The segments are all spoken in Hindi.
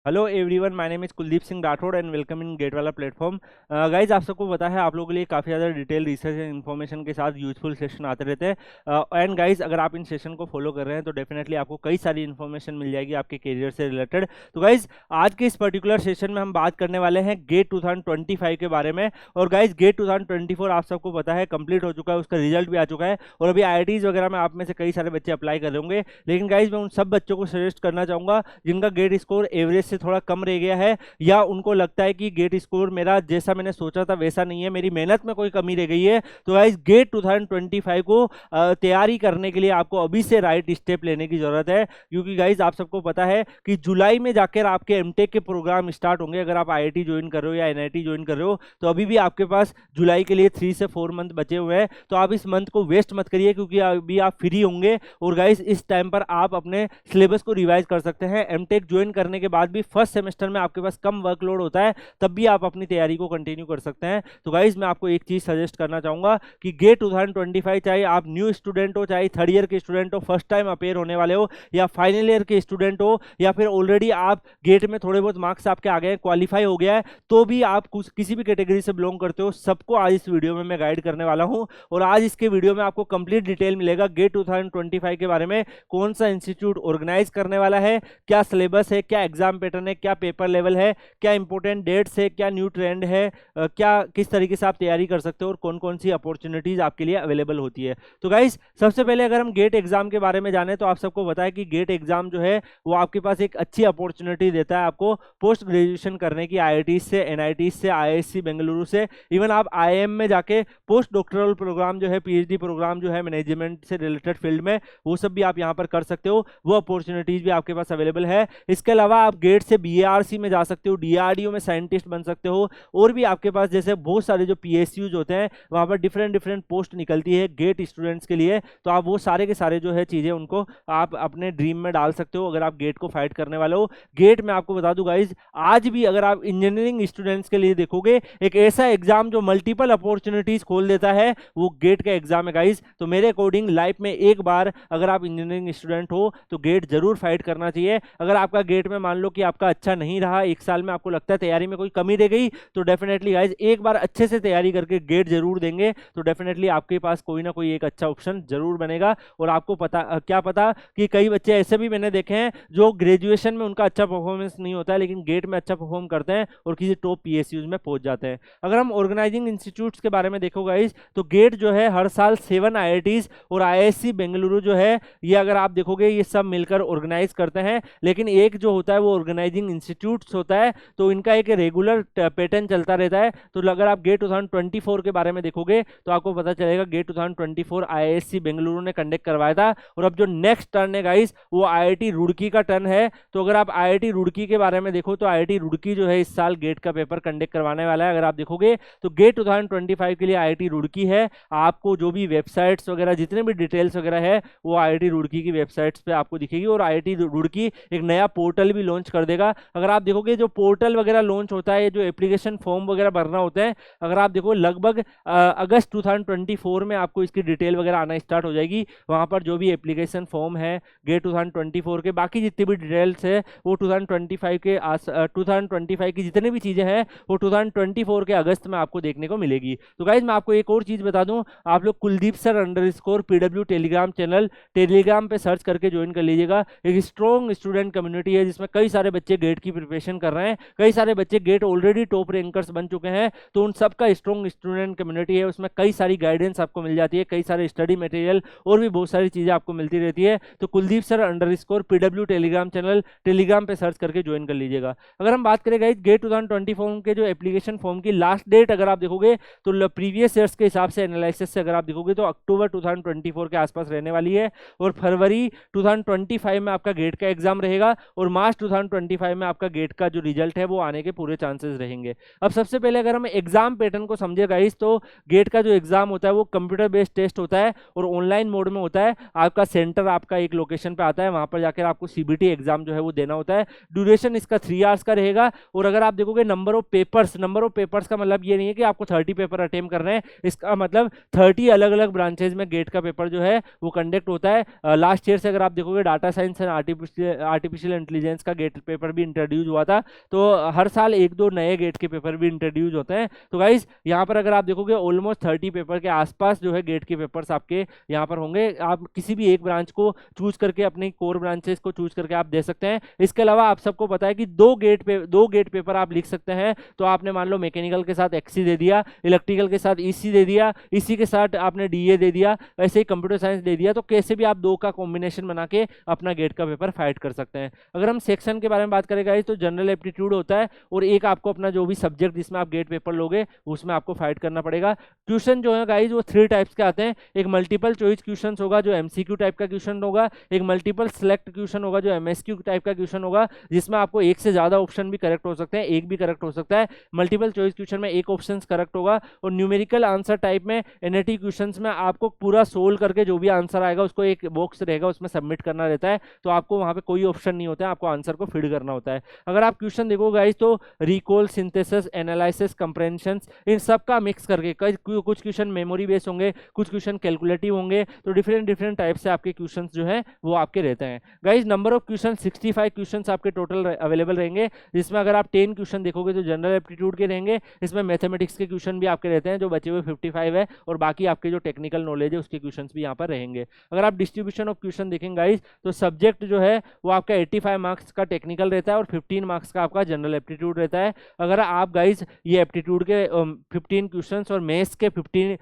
Hello everyone, my name is Kuldeep Singh Rathore and welcome in GATE वाला प्लेटफॉर्म। गाइज, आप सबको पता है आप लोगों के लिए काफ़ी ज़्यादा डिटेल रिसर्च एंड इन्फॉर्मेशन के साथ यूजफुल सेशन आते रहते हैं। एंड गाइज, अगर आप इन सेशन को फॉलो कर रहे हैं तो डेफिनेटली आपको कई सारी इन्फॉर्मेशन मिल जाएगी आपके करियर से रिलेटेड। तो गाइज, आज के इस पर्टिकुलर सेशन में हम बात करने वाले हैं गेट 2025 के बारे में। और गाइज, गेट 2024 आप सबको पता है कंप्लीट हो चुका है, उसका रिजल्ट भी आ चुका है और अभी IITs वगैरह में आप में से कई सारे बच्चे अप्लाई कर रहे होंगे। लेकिन गाइज, मैं उन सब बच्चों को सजेस्ट करना चाहूँगा जिनका गेट स्कोर एवरेज से थोड़ा कम रह गया है, या उनको लगता है कि गेट स्कोर मेरा जैसा मैंने सोचा था वैसा नहीं है, मेरी मेहनत में कोई कमी रह गई है। तो गाइस, गेट 2025 को तैयारी करने के लिए आपको अभी से राइट स्टेप लेने की जरूरत है, क्योंकि गाइस आप सबको पता है कि जुलाई में जाकर आपके एमटेक के प्रोग्राम स्टार्ट होंगे। अगर आप IIT ज्वाइन कर रहे हो या NIT ज्वाइन कर रहे हो तो अभी भी आपके पास जुलाई के लिए 3 से 4 मंथ बचे हुए हैं। तो आप इस मंथ को वेस्ट मत करिए, क्योंकि अभी आप फ्री होंगे और गाइस इस टाइम पर आप अपने सिलेबस को रिवाइज कर सकते हैं। एमटेक ज्वाइन करने के बाद भी फर्स्ट सेमेस्टर में आपके पास कम वर्कलोड होता है, तब भी आप अपनी तैयारी को कंटिन्यू कर सकते हैं। तो गाइज, मैं आपको एक चीज सजेस्ट करना चाहूंगा कि गेट 2025, चाहे आप न्यू स्टूडेंट हो, चाहे थर्ड ईयर के स्टूडेंट हो, फर्स्ट टाइम अपेयर होने वाले हो, या फाइनल ईयर के स्टूडेंट हो, या फिर ऑलरेडी आप गेट में थोड़े बहुत मार्क्स आपके आ गए, क्वालिफाई हो गया है, तो भी आप किसी भी कैटेगरी से बिलोंग करते हो, सबको आज इस वीडियो में मैं गाइड करने वाला हूं। और आज इसके वीडियो में आपको कंप्लीट डिटेल मिलेगा गेट 2025 के बारे में। कौन सा इंस्टीट्यूट ऑर्गेनाइज करने वाला है, क्या सिलेबस है, क्या एग्जाम पैटर्न है, क्या पेपर लेवल है, क्या इंपॉर्टेंट डेट्स है, क्या न्यू ट्रेंड है, क्या किस तरीके से आप तैयारी कर सकते हो और कौन कौन सी अपॉर्चुनिटीज आपके लिए अवेलेबल होती है। तो गाइस, सबसे पहले अगर हम गेट एग्जाम के बारे में जाने तो आप सबको पता है कि गेट एग्जाम जो है वो आपके पास एक अच्छी अपॉर्चुनिटी देता है आपको पोस्ट ग्रेजुएशन करने की, IIT से, NIT से, IISc बेंगलुरु से, इवन आप IIM में जाके पोस्ट डॉक्टरल प्रोग्राम जो है, PhD प्रोग्राम जो है मैनेजमेंट से रिलेटेड फील्ड में, वो सब भी आप यहाँ पर कर सकते हो। वो अपॉर्चुनिटीज भी आपके पास अवेलेबल है। इसके अलावा आप गेट से BARC में जा सकते हो, DRDO में साइंटिस्ट बन सकते हो, और भी आपके पास जैसे बहुत सारे जो PSUs होते हैं वहां पर डिफरेंट डिफरेंट पोस्ट निकलती है गेट स्टूडेंट्स के लिए। तो आप वो सारे के सारे जो है चीजें उनको आप अपने ड्रीम में डाल सकते हो अगर आप गेट को फाइट करने वाले हो। गेट में आपको बता दूं गाइज, आज भी अगर आप इंजीनियरिंग स्टूडेंट्स के लिए देखोगे, एक ऐसा एग्जाम जो मल्टीपल अपॉर्चुनिटीज खोल देता है, वो गेट का एग्जाम है गाइज। तो मेरे अकॉर्डिंग लाइफ में एक बार अगर आप इंजीनियरिंग स्टूडेंट हो तो गेट जरूर फाइट करना चाहिए। अगर आपका गेट में मान लो कि आपका अच्छा नहीं रहा, एक साल में आपको लगता है तैयारी में कोई कमी रह गई, तो डेफिनेटली गाइज एक बार अच्छे से तैयारी करके गेट जरूर देंगे, तो डेफिनेटली आपके पास कोई ना कोई एक अच्छा ऑप्शन जरूर बनेगा। और आपको पता क्या पता कि कई बच्चे ऐसे भी मैंने देखे हैं जो ग्रेजुएशन में उनका अच्छा परफॉर्मेंस नहीं होता है, लेकिन गेट में अच्छा परफॉर्म करते हैं और किसी टॉप PSUs में पहुंच जाते हैं। अगर हम ऑर्गेनाइजिंग इंस्टीट्यूट्स के बारे में देखो गाइज, तो गेट जो है हर साल 7 IITs और IISc बेंगलुरु जो है, ये अगर आप देखोगे ये सब मिलकर ऑर्गेनाइज करते हैं। लेकिन एक जो होता है वो ऑर्गेनाइजिंग इंस्टीट्यूट्स होता है, तो इनका एक रेगुलर पैटर्न चलता रहता है। तो अगर आप गेट 2024 के बारे में देखोगे तो आपको पता चलेगा गेट 2024 IISc बेंगलुरु ने कंडक्ट करवाया था, और अब जो नेक्स्ट टर्न है गाइस वो IIT रुड़की का टर्न है। तो अगर आप IIT रुड़की के बारे में देखो तो IIT रुड़की जो है इस साल गेट का पेपर कंडक्ट करवाने वाला है। अगर आप देखोगे तो गेट 2025 के लिए IIT रुड़की है। आपको जो भी वेबसाइट्स वगैरह जितने भी डिटेल्स वगैरह है वो IIT रुड़की की वेबसाइट्स पे आपको दिखेगी, और IIT रुड़की एक नया पोर्टल भी लॉन्च कर देगा। अगर आप देखोगे जो पोर्टल वगैरह लॉन्च होता है, जो एप्लीकेशन फॉर्म वगैरह भरना होते हैं, अगर आप देखो लगभग अगस्त 2024 में आपको इसकी डिटेल वगैरह आना स्टार्ट हो जाएगी। वहां पर जो भी एप्लीकेशन फॉर्म है गेट 2024 के, बाकी जितनी भी डिटेल्स है वो 2025 की जितनी भी चीजें हैं वो 2024 के अगस्त में आपको देखने को मिलेगी। तो गाइज, मैं आपको एक और चीज बता दूं, आप लोग Kuldeep sir _ PW Telegram channel Telegram पे सर्च करके ज्वाइन कर लीजिएगा। एक स्ट्रॉन्ग स्टूडेंट कम्युनिटी है जिसमें कई सारे बच्चे गेट की प्रिपरेशन कर रहे हैं, कई सारे बच्चे गेट ऑलरेडी टॉप रैंकर्स बन चुके हैं। तो उन सबका स्ट्रॉन्ग स्टूडेंट कम्युनिटी है, उसमें कई सारी गाइडेंस आपको मिल जाती है, कई सारे स्टडी मटेरियल और भी बहुत सारी चीजें आपको मिलती रहती है। तो Kuldeep sir _ PW Telegram channel Telegram पे सर्च करके ज्वाइन कर लीजिएगा। अगर हम बात करें गाइस गेट 2024 के जो एप्लीकेशन फॉर्म की लास्ट डेट अगर आप देखोगे तो प्रीवियस ईयर्स के हिसाब से एनालिसिस से अगर आप देखोगे तो अक्टूबर 2024 के आसपास रहने वाली है, और फरवरी 2025 में आपका गेट का एग्जाम रहेगा, और मार्च 2025 में आपका गेट का जो रिजल्ट है वो आने के पूरे चांसेस रहेंगे। अब सबसे पहले अगर हम एग्जाम पैटर्न को समझे गाइस, तो गेट का जो एग्जाम होता है वो कंप्यूटर बेस्ड टेस्ट होता है और ऑनलाइन मोड में होता है। आपका सेंटर आपका एक लोकेशन पे आता है, वहां पर जाकर आपको CBT एग्जाम जो है वो देना होता है। ड्यूरेशन इसका 3 आवर्स का रहेगा। और अगर आप देखोगे नंबर ऑफ पेपर्स का मतलब ये नहीं है कि आपको 30 पेपर अटेम्प्ट करने हैं, इसका मतलब 30 अलग अलग ब्रांचेज में गेट का पेपर जो है वो कंडक्ट होता है। लास्ट ईयर से अगर आप देखोगे data science and artificial intelligence का गेट पेपर भी इंट्रोड्यूस हुआ था, तो हर साल एक दो नए गेट के पेपर भी इंट्रोड्यूस होते हैं। तो गाइज यहाँ पर अगर आप देखोगे ऑलमोस्ट 30 पेपर के आसपास जो है गेट के पेपर्स आपके यहाँ पर होंगे। आप किसी भी एक ब्रांच को चूज करके अपनी कोर ब्रांचेस को चूज करके आप दे सकते हैं। इसके अलावा आप सबको पता है कि दो गेट पेपर आप लिख सकते हैं। तो आपने मान लो मैकेनिकल के साथ एक्सी दे दिया, इलेक्ट्रिकल के साथ ईसी दे दिया, इसी के साथ आपने डीए दे दिया, वैसे ही कंप्यूटर साइंस दे दिया, तो कैसे भी आप दो का कॉम्बिनेशन बना के अपना गेट का पेपर फाइट कर सकते हैं। अगर हम सेक्शन के बारे में बात करें गाइस, तो जनरल एप्टीट्यूड होता है और एक आपको अपना जो भी सब्जेक्ट जिसमें आप गेट पेपर लोगे उसमें आपको फाइट करना पड़ेगा। क्वेश्चन जो है गाइस वो 3 टाइप्स के आते हैं। एक मल्टीपल चॉइस क्वेश्चन होगा जो एमसीक्यू टाइप का क्वेश्चन होगा, एक मल्टीपल सिलेक्ट क्वेश्चन होगा जो एमएसक्यू टाइप का क्वेश्चन होगा, जिसमें आपको एक से ज्यादा ऑप्शन भी करेक्ट हो सकते हैं, एक भी करेक्ट हो सकता है। मल्टीपल चॉइस क्वेश्चन में एक ऑप्शन करेक्ट होगा। और न्यूमेरिकल आंसर टाइप में एनएटी क्वेश्चंस में आपको पूरा सोल्व करके जो भी आंसर आएगा उसको एक बॉक्स रहेगा उसमें सबमिट करना रहता है। तो आपको वहां पे कोई ऑप्शन नहीं होता है, आपको आंसर को फीड करना होता है। अगर आप क्वेश्चन देखो गाइस तो रिकॉल, सिंथेसिस, एनालिसिस, कंप्रेंशन, इन सब का मिक्स करके कुछ क्वेश्चन मेमोरी बेस्ड होंगे, कुछ क्वेश्चन कैलकुलेटिव होंगे। तो डिफरेंट टाइप से आपके क्वेश्चन जो है वो आपके रहते हैं। Guys number of question 65 question आपके टोटल अवेलेबल रहेंगे, जिसमें अगर आप 10 क्वेश्चन देखोगे तो जनरल एप्टीट्यूड के रहेंगे। इसमें मैथमेटिक्स के क्वेश्चन भी आपके रहते हैं जो बचे हुए 55 है, और बाकी आपके जो टेक्निकल नॉलेज है उसके क्वेश्चन भी यहाँ पर रहेंगे। अगर आप डिस्ट्रीब्यूशन ऑफ क्वेश्चन देखेंगे गाइस तो सब्जेक्ट जो है वो आपका 85 मार्क्स का टेक्निकल रहता है और 15 मार्क्स का आपका जनरल एप्टीट्यूड रहता है। अगर आप गाइस ये एप्टीट्यूड के 15 क्वेश्चन और मैथ्स के 15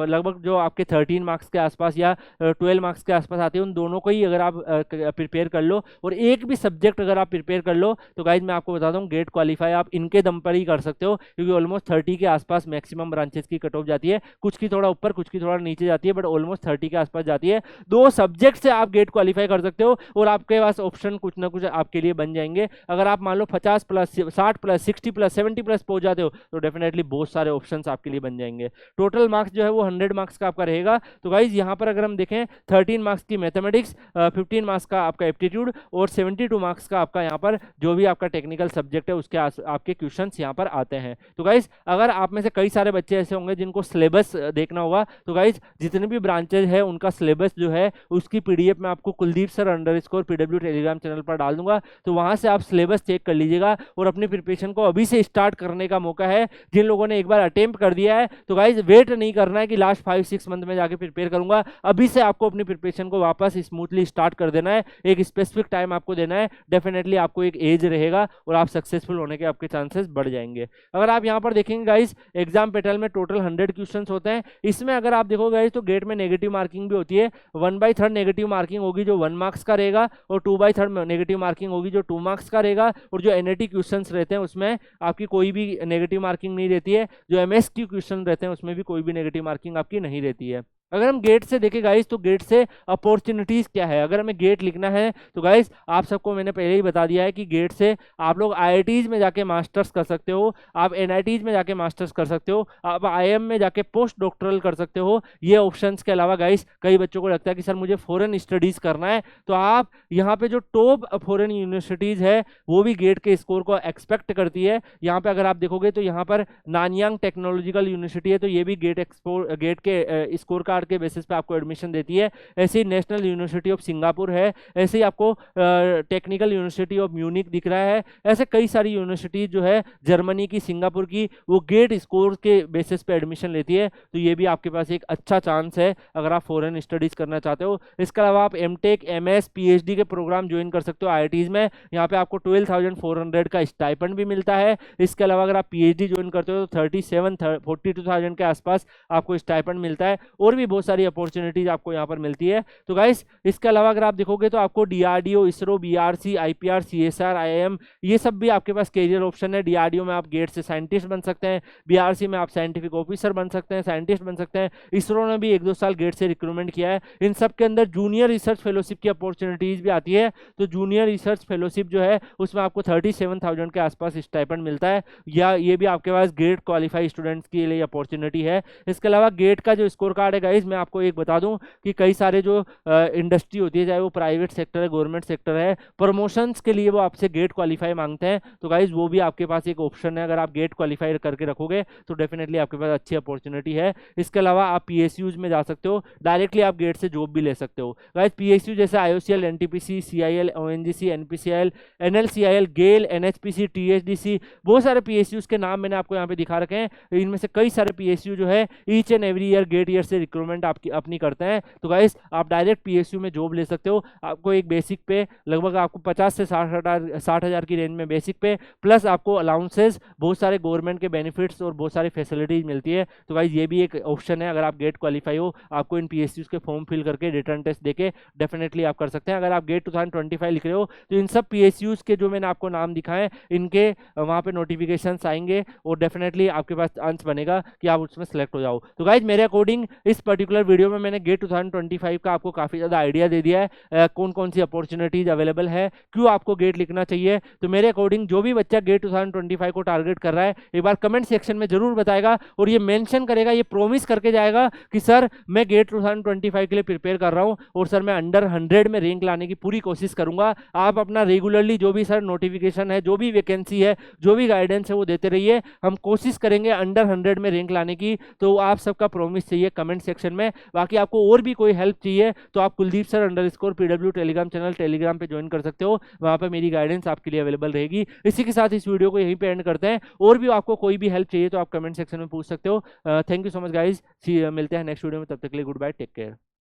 लगभग जो आपके 13 मार्क्स के आसपास या 12 मार्क्स के आसपास आते हैं, उन दोनों को ही अगर आप प्रिपेयर कर लो और एक भी सब्जेक्ट अगर आप प्रिपेयर कर लो तो गाइज मैं आपको बताता हूँ गेट क्वालिफाई आप इनके दम पर ही कर सकते हो, क्योंकि ऑलमोस्ट 30 के आसपास मैक्सिमम ब्रांचेस की कट ऑफ जाती है। कुछ की थोड़ा ऊपर, कुछ की थोड़ा नीचे जाती है, बट ऑलमोस्ट 30 के आसपास जाती है। 2 सब्जेक्ट से आप गेट क्वालिफाई कर सकते हो और आपके पास ऑप्शन कुछ ना कुछ आपके लिए बन जाएंगे। अगर आप मान लो 50 प्लस, 60 प्लस, 60 प्लस, 70 प्लस पहुंच जाते हो तो डेफिनेटली बहुत सारे ऑप्शन आपके लिए बन जाएंगे। टोटल मार्क्स जो है वो 100 मार्क्स का आपका रहेगा। तो गाइज यहाँ पर अगर हम देखें 13 मार्क्स की मैथमेटिक्स, 15 मार्क्स का आपका एप्टीट्यूड और 72 मार्क्स का आपका यहाँ पर जो भी आपका टेक्निकल सब्जेक्ट है उसके आपके क्वेश्चंस यहाँ पर आते हैं। तो गाइज अगर आप में से कई सारे बच्चे ऐसे होंगे जिनको सिलेबस देखना होगा, तो गाइज जितने भी ब्रांचेज है उनका सिलेबस जो है उसकी पीडीएफ मैं आपको Kuldeep sir _PW Telegram channel पर डाल दूंगा। तो वहां से आप सिलेबस चेक कर लीजिएगा और अपनी प्रिपरेशन को अभी से स्टार्ट करने का मौका है। जिन लोगों ने एक बार अटेम्प्ट कर दिया है तो गाइज वेट नहीं करना है कि लास्ट 5-6 मंथ में जाके प्रिपेयर करूंगा, अभी से आपको अपनी प्रिपरेशन को वापस स्मूथली स्टार्ट कर देना है। एक स्पेसिफिक टाइम आपको देना है, डेफिनेटली आपको एक एज रहेगा और आप सक्सेसफुल होने के आपके चांसेस बढ़ जाएंगे। अगर आप यहाँ पर देखेंगे गाइज एग्जाम पैटर्न में टोटल 100 क्वेश्चन होते हैं। इसमें अगर आप देखो गाइज तो गेट में नेगेटिव मार्किंग भी होती है। 1/3 नेगेटिव मार्किंग होगी जो 1 मार्क्स का रहेगा और 2/3 नेगेटिव मार्किंग होगी जो 2 मार्क्स का रहेगा। और जो एनएटी क्वेश्चन रहते हैं उसमें आपकी कोई भी नेगेटिव मार्किंग नहीं रहती है। जो एमएसक्यू क्वेश्चन रहते हैं उसमें भी कोई भी नेगेटिव मार्किंग आपकी नहीं रहती है। अगर हम गेट से देखें गाइस तो गेट से अपॉर्चुनिटीज क्या है। अगर हमें गेट लिखना है तो गाइस आप सबको मैंने पहले ही बता दिया है कि गेट से आप लोग आईआईटीज में जाके मास्टर्स कर सकते हो, आप एनआईटीज में जाके मास्टर्स कर सकते हो, आप आईएम में जाके पोस्ट डॉक्टरल कर सकते हो। ये ऑप्शंस के अलावा गाइस कई बच्चों को लगता है कि सर मुझे फॉरेन स्टडीज करना है, तो आप यहाँ पे जो टॉप फॉरेन यूनिवर्सिटीज है वो भी गेट के स्कोर को एक्सपेक्ट करती है। यहाँ पे अगर आप देखोगे तो यहाँ पर नानयांग टेक्नोलॉजिकल यूनिवर्सिटी है, तो ये भी गेट के स्कोर का के बेसिस पे आपको एडमिशन देती है। ऐसे ही नेशनल यूनिवर्सिटी ऑफ सिंगापुर है, ऐसे ही आपको टेक्निकल यूनिवर्सिटी ऑफ म्यूनिक दिख रहा है। ऐसे कई सारी यूनिवर्सिटी जो है जर्मनी की, सिंगापुर की, वो गेट स्कोर के बेसिस पे एडमिशन लेती है। तो ये भी आपके पास एक अच्छा चांस है अगर आप फॉरेन स्टडीज करना चाहते हो। इसके अलावा आप एमटेक, एमएस, पीएचडी के प्रोग्राम ज्वाइन कर सकते हो आईआईटीज में। यहाँ पे आपको 12,400 का स्टाइपेंड भी मिलता है। इसके अलावा अगर आप पीएचडी ज्वाइन करते हो तो 42,000 के आसपास आपको स्टाइपेंड मिलता है और भी बहुत सारी अपॉर्चुनिटीज आपको यहाँ पर मिलती है। तो गाइस इसके अलावा अगर आप देखोगे तो आपको DRDO, ISRO, BRC, IPR, CSR, IIM ये सब भी आपके पास कैरियर ऑप्शन है। डीआरडीओ में आप गेट से साइंटिस्ट बन सकते हैं, बीआरसी में आप साइंटिफिक ऑफिसर बन सकते हैं, साइंटिस्ट बन सकते हैं। इसरो ने भी 1-2 साल गेट से रिक्रूटमेंट किया है। इन सब के अंदर जूनियर रिसर्च फेलोशिप की अपॉर्चुनिटीज भी आती है। तो जूनियर रिसर्च फेलोशिप जो है उसमें आपको 37,000 के आसपास स्टाइपेंड मिलता है, या ये भी आपके पास गेट क्वालिफाई स्टूडेंट्स के लिए अपॉर्चुनिटी है। इसके अलावा गेट का जो स्कोर कार्ड है गाइज मैं आपको एक बता दूं कि कई सारे जो इंडस्ट्री होती है, चाहे वो प्राइवेट सेक्टर है, गवर्नमेंट सेक्टर है, प्रमोशंस के लिए वो आपसे गेट क्वालिफाई मांगते हैं। तो गाइज वो भी आपके पास एक ऑप्शन है, अगर आप गेट क्वालिफाई करके रखोगे तो डेफिनेटली आपके पास अच्छी अपॉर्चुनिटी है। इसके अलावा आप पीएसयूज में जा सकते हो, डायरेक्टली आप गेट से जॉब भी ले सकते हो। गाइज पीएसयू जैसे IOCL, NTPC, CIL, ONGC, NPCIL, NLCIL, GAIL, NHPC, THDC, बहुत सारे पीएसयूज के नाम मैंने आपको यहाँ पे दिखा रखे हैं। इनमें से कई सारे पीएसयू जो है each and every year GATE year से रिक्रूटमेंट आपकी अपनी करते हैं। तो गाइस आप डायरेक्ट पीएसयू में जॉब ले सकते हो। आपको एक बेसिक पे लगभग आपको 50 से 60 हज़ार की रेंज में बेसिक पे, प्लस आपको अलाउंसेस, बहुत सारे गवर्नमेंट के बेनिफिट्स और बहुत सारी फैसिलिटीज मिलती है। तो गाइस ये भी एक ऑप्शन है, अगर आप गेट क्वालिफाई हो, आपको इन पीएसयूज के फॉर्म फिल करके रिटर्न टेस्ट देके डेफिनेटली आप कर सकते हैं। अगर आप गेट 2025 लिख रहे हो तो इन सब पीएसयूज के जो मैंने आपको नाम दिखाए, इनके वहाँ पे नोटिफिकेशन आएंगे और डेफिनेटली आपके पास चांस बनेगा कि आप उसमें सेलेक्ट हो जाओ। तो गाइज मेरे अकॉर्डिंग इस पर्टिकुलर वीडियो में मैंने गेट 2025 का आपको काफी ज्यादा आइडिया दे दिया है, कौन कौन सी अपॉर्चुनिटीज अवेलेबल है, क्यों आपको गेट लिखना चाहिए। तो मेरे अकॉर्डिंग जो भी बच्चा गेट 2025 को टारगेट कर रहा है, एक बार कमेंट सेक्शन में जरूर बताएगा और ये मेंशन करेगा, ये प्रोमिस करके जाएगा कि सर मैं गेट 2025 के लिए प्रिपेयर कर रहा हूँ और सर मैं अंडर 100 में रैंक लाने की पूरी कोशिश करूंगा। आप अपना रेगुलरली जो भी सर नोटिफिकेशन है, जो भी वैकेंसी है, जो भी गाइडेंस है वो देते रहिए, हम कोशिश करेंगे अंडर 100 में रैंक लाने की। तो आप सबका प्रॉमिस चाहिए कमेंट सेक्शन में। बाकी आपको और भी कोई हेल्प चाहिए तो आप Kuldeep sir _PW Telegram channel Telegram पे ज्वाइन कर सकते हो, वहां पे मेरी गाइडेंस आपके लिए अवेलेबल रहेगी। इसी के साथ इस वीडियो को यहीं पे एंड करते हैं। और भी आपको कोई भी हेल्प चाहिए तो आप कमेंट सेक्शन में पूछ सकते हो। Thank you so much guys, मिलते हैं नेक्स्ट वीडियो में, तब तक के लिए गुड बाय, टेक केयर।